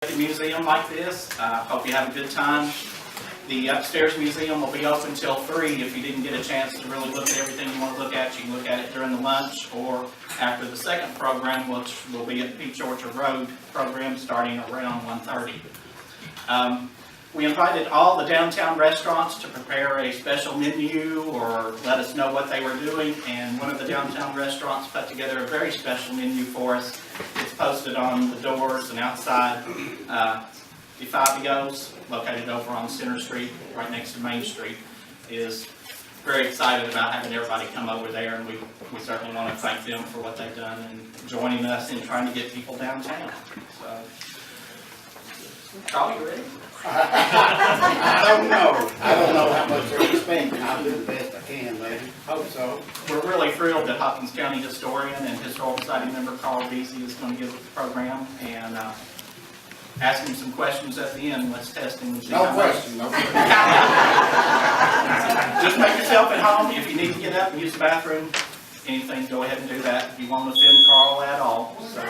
The museum like this. Hope you have a good time. The upstairs museum will be open till 3. If you didn't get a chance to really look at everything you want to look at, you can look at it during the lunch or after the second program, which will be at Peach Orchard Road program starting around 1:30. We invited all the downtown restaurants to prepare a special menu or let us know what they were doing, and one of the downtown restaurants put together a very special menu for us. It's posted on the doors and outside. DeFabio's, located over on Center Street, right next to Main Street, is very excited about having everybody come over there, and we certainly want to thank them for what they've done and joining us in trying to get people downtown. So, Charlie, you ready? I don't know how much they're expecting. I'll do the best I can, lady. Hope so. We're really thrilled that Hopkins County historian and historical society member Carl Veazey is going to give the program, and ask him some questions at the end. Let's test him. No question. Just make yourself at home. If you need to get up and use the bathroom, anything, go ahead and do that. If you want to offend Carl at all. So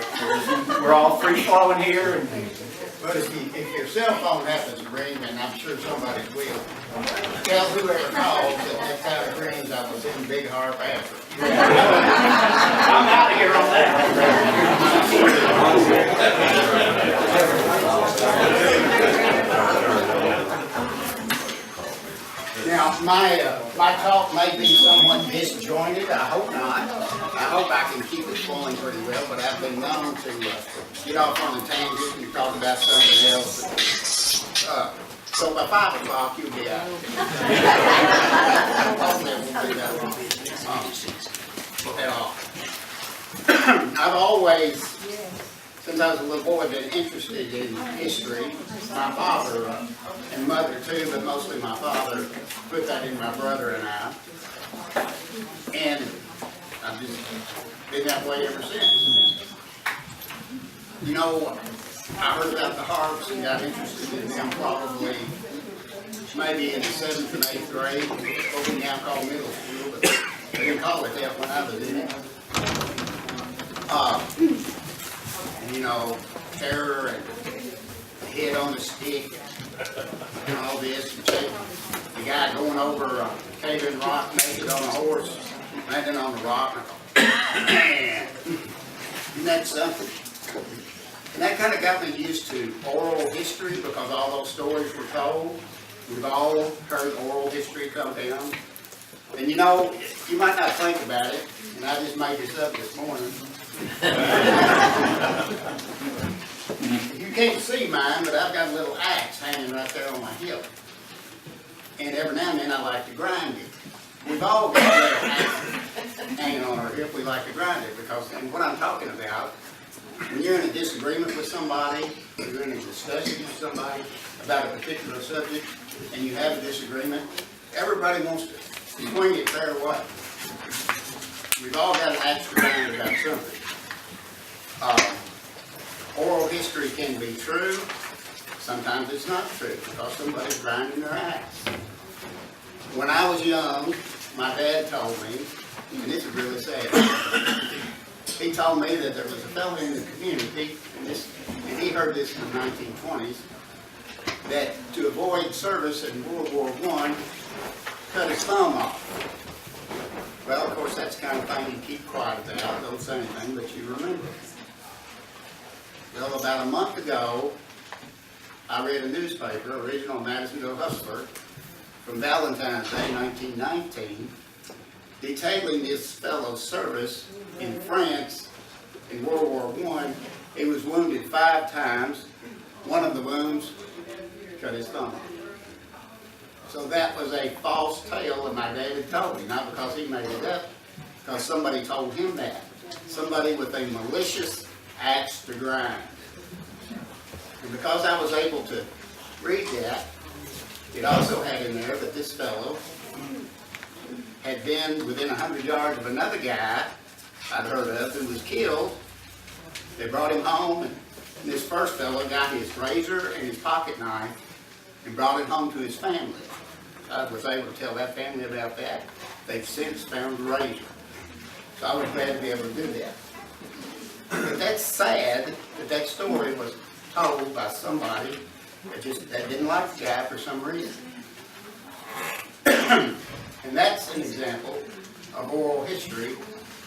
we're all free flowing here. But if your cell phone happens to ring, and I'm sure somebody will, tell whoever calls that next time it rings, I was in Big Harp after. I'm out of here on that. Now, my talk may be somewhat disjointed. I hope not. I hope I can keep it flowing pretty well, but I've been known to get off on a tangent and talk about something else. So by 5 o'clock, you'll be out. At all. I've always, since I was a little boy, been interested in history. My father and mother too, but mostly my father put that in my brother and I. And I've just been that way ever since. You know, I heard about the Harpes and got interested in them probably maybe in the 7th and 8th grade, what we now call middle school, but they didn't call it that when I was in it. And, you know, terror and the head on the stick and all this. And the guy going over a cave-in rock naked on a horse, landing on a rock. Man, isn't that something? And that kind of got me used to oral history because all those stories were told. We've all heard oral history come down. And you know, you might not think about it, and I just made this up this morning. You can't see mine, but I've got a little axe hanging right there on my hip. And every now and then I like to grind it. We've all got a little axe hanging on our hip. We like to grind it because, and what I'm talking about, when you're in a disagreement with somebody, or you're in a discussion with somebody about a particular subject, and you have a disagreement, everybody wants to swing it their way. We've all got an axe to grind about something. Oral history can be true. Sometimes it's not true because somebody's grinding their axe. When I was young, my dad told me, and this is really sad, he told me that there was a fellow in the community, and he heard this in the 1920s, that to avoid service in World War I, cut his thumb off. Well, of course, that's the kind of thing you keep quiet about. Don't say anything, but you remember. Well, about a month ago, I read a newspaper, original Madisonville Hustler, from Valentine's Day, 1919, detailing this fellow's service in France in World War I. He was wounded 5 times. One of the wounds cut his thumb off. So that was a false tale that my dad had told me, not because he made it up, because somebody told him that. Somebody with a malicious axe to grind. And because I was able to read that, it also had in there that this fellow had been within 100 yards of another guy I'd heard of who was killed. They brought him home, and this first fellow got his razor and his pocket knife and brought it home to his family. I was able to tell that family about that. They've since found the razor. So I was glad to be able to do that. But that's sad that that story was told by somebody that didn't like the guy for some reason. And that's an example of oral history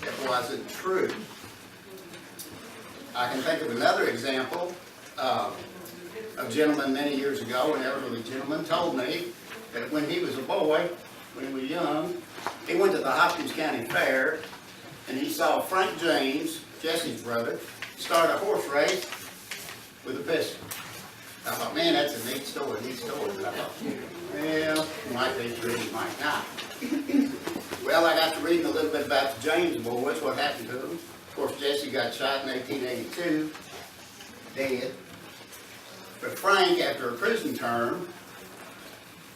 that wasn't true. I can think of another example. A gentleman many years ago, an elderly gentleman, told me that when he was a boy, when he was young, he went to the Hopkins County Fair and he saw Frank James, Jesse's brother, start a horse race with a pistol. I thought, man, that's a neat story. But I thought, well, might be true, might not. Well, I got to reading a little bit about the James boys, what happened to them. Of course, Jesse got shot in 1882, dead. But Frank, after a prison term,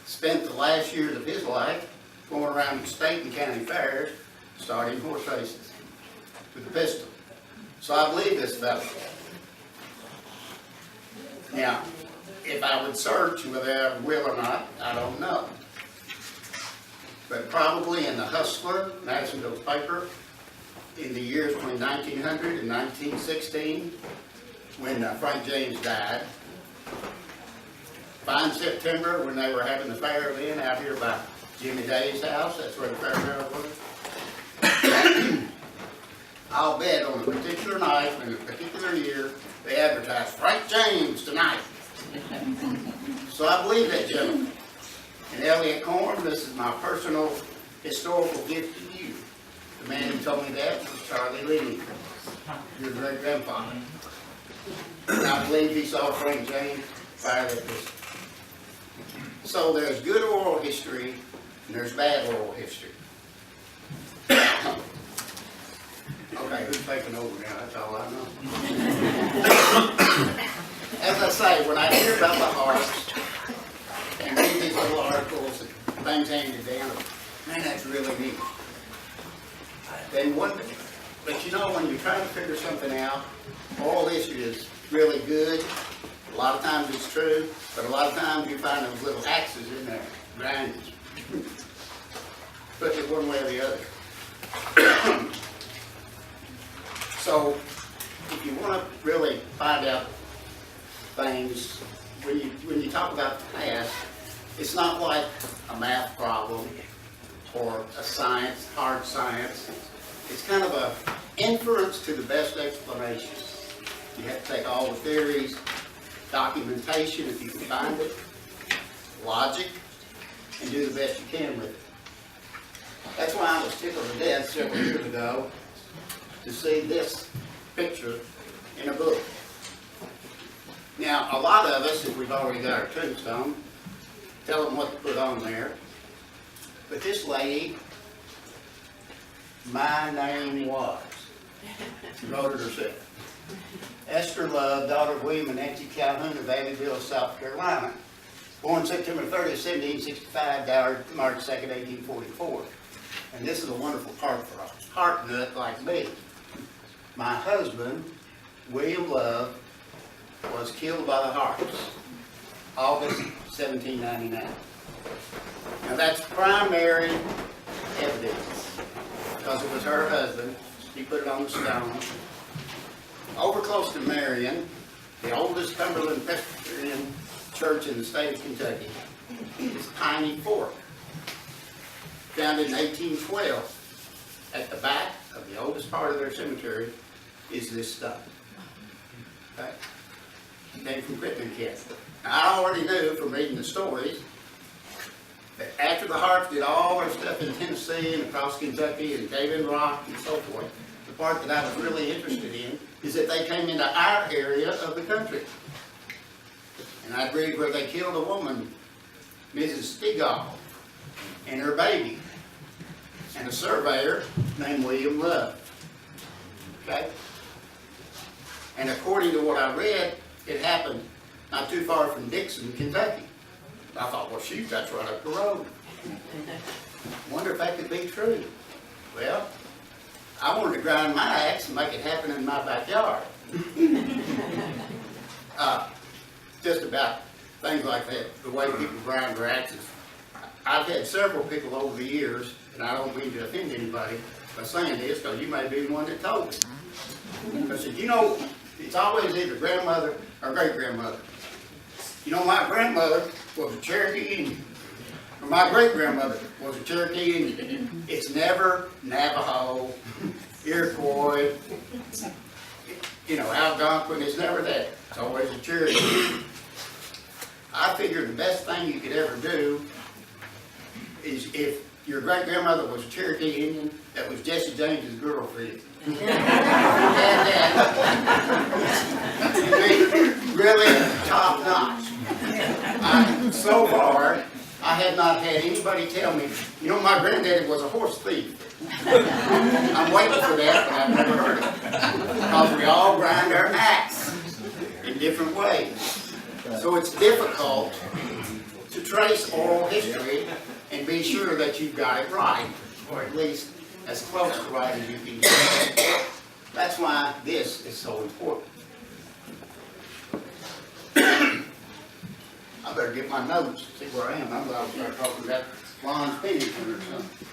spent the last years of his life going around the state and county fairs, starting horse races with a pistol. So I believe this fellow. Now, if I would search whether I will or not, I don't know. But probably in the Hustler, Madisonville paper, in the years between 1900 and 1916, when Frank James died, fine September, when they were having the fair then out here by Jimmy Day's house, that's where the fairground was. I'll bet on a particular night, in a particular year, they advertised Frank James tonight. So I believe that gentleman. And Elliot Corn, this is my personal historical gift to you. The man who told me that was Charlie Lee, your great grandfather. And I believe he saw Frank James fire that pistol. So there's good oral history and there's bad oral history. Okay, who's taking over now? That's all I know. As I say, when I hear about the Harpes and read these little articles and things handed down, man, that's really neat. Then but you know, when you're trying to figure something out, oral history is really good. A lot of times it's true, but a lot of times you find those little axes in there, grinding. Put it one way or the other. So, if you want to really find out things, when you talk about the past, it's not like a math problem or a science, hard science. It's kind of a inference to the best explanation. You have to take all the theories, documentation if you can find it, logic, and do the best you can with it. That's why I was tickled to death several years ago to see this picture in a book. Now, a lot of us, if we've already got our tombstone, tell them what to put on there. But this lady, my name was, she wrote it herself. Esther Love, daughter of William and Nancy Calhoun of Abbeville, South Carolina. Born September 30th, 1765, died March 2nd, 1844. And this is a wonderful part for a heart nut like me. My husband, William Love, was killed by the Harpes, August 1799. Now that's primary evidence, because it was her husband. He put it on the stone. Over close to Marion, the oldest Cumberland Presbyterian church in the state of Kentucky, is Piney Fork. Founded in 1812. At the back of the oldest part of their cemetery is this stuff. Okay? It came from Crittenden, Kent. I already knew from reading the stories that after the Harpes did all their stuff in Tennessee and across Kentucky and Cave in Rock and so forth, the part that I was really interested in is that they came into our area of the country. And I read where they killed a woman, Mrs. Stegall, and her baby, and a surveyor named William Love. Okay? And according to what I read, it happened not too far from Dixon, Kentucky. I thought, well, shoot, that's right up the road. Wonder if that could be true. Well, I wanted to grind my axe and make it happen in my backyard. Just about things like that, the way people grind their axes. I've had several people over the years, and I don't mean to offend anybody by saying this, because you may be the one that told me. I said, you know, It's always either grandmother or great-grandmother. You know, my grandmother was a Cherokee Indian, or my great-grandmother was a Cherokee Indian. It's never Navajo, Iroquois, you know, Algonquin, it's never that. It's always a Cherokee. I figure the best thing you could ever do is if your great-grandmother was a Cherokee Indian, that was Jesse James's girlfriend. You'd be really top notch. So far, I have not had anybody tell me, you know, my granddaddy was a horse thief. I'm waiting for that, but I've never heard it. Because we all grind our axe in different ways. So it's difficult to trace oral history and be sure that you've got it right, or at least as close to right as you can get. That's why this is so important. I better get my notes, see where I am. I'm about to start talking about Lon's Pennington or something.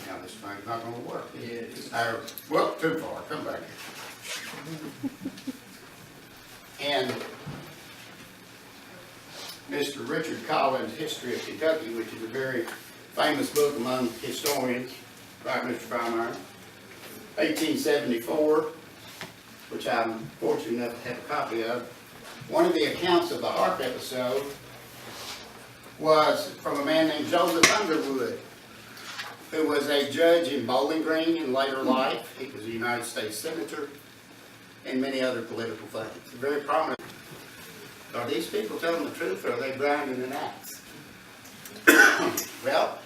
Now this thing's not going to work. Well, too far. Come back here. And Mr. Richard Collins' History of Kentucky, which is a very famous book among historians, right, Mr. Freimeyer, 1874, which I'm fortunate enough to have a copy of. One of the accounts of the Harp episode was from a man named Joseph Underwood, who was a judge in Bowling Green in later life. He was a United States Senator and many other political things. Very prominent. Are these people telling the truth, or are they grinding an axe? Well,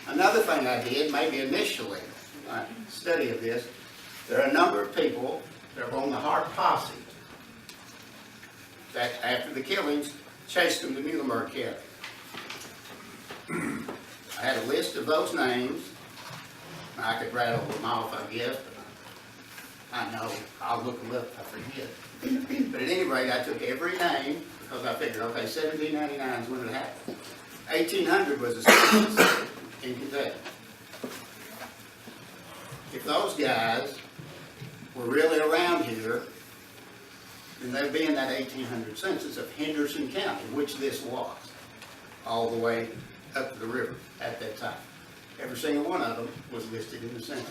another thing I did, maybe initially, my study of this, there are a number of people that were on the Harp posse that, after the killings, chased them to Muhlenberg County. I had a list of those names. I could rattle them off, I guess, but I know I'll look them up if I forget. But at any rate, I took every name because I figured, okay, 1799 is when it happened. 1800 was a census in Kentucky. If those guys were really around here, then they'd be in that 1800 census of Henderson County, which this was, all the way up to the river at that time. Every single one of them was listed in the census.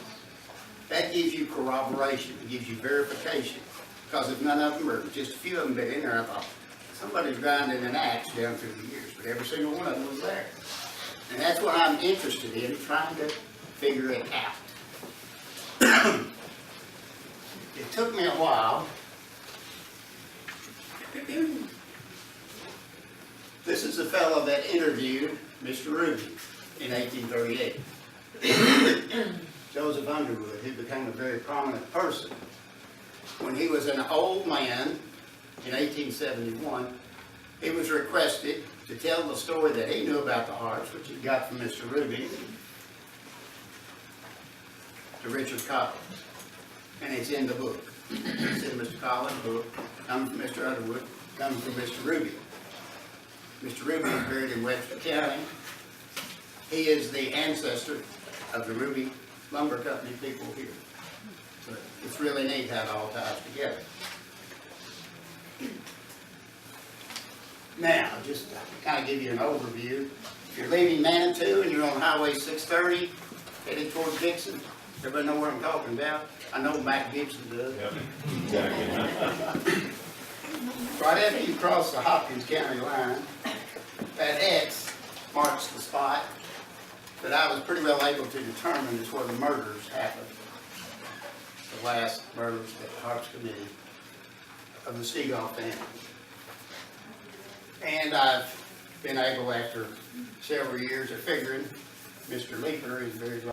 That gives you corroboration, it gives you verification. Because if none of them, or just a few of them been in there, I thought, somebody's grinding an axe down through the years. But every single one of them was there. And that's what I'm interested in, trying to figure it out. It took me a while. This is the fellow that interviewed Mr. Ruby in 1838. Joseph Underwood, who became a very prominent person. When he was an old man in 1871, he was requested to tell the story that he knew about the Harpes, which he got from Mr. Ruby, to Richard Collins. And it's in the book. It's in Mr. Collins' book, comes from Mr. Underwood, comes from Mr. Ruby. Mr. Ruby is buried in Webster County. He is the ancestor of the Ruby Lumber Company people here. So it's really neat how it all ties together. Now, just to kind of give you an overview, if you're leaving Manitou and you're on Highway 630, headed towards Dixon, everybody know where I'm talking about? I know Mac Gibson does. Yep, exactly. Right after you cross the Hopkins County line, that X marks the spot that I was pretty well able to determine is where the murders happened. The last murders that the Harpes committed of the Stegall family. And I've been able, after several years of figuring, Mr. Leeper is very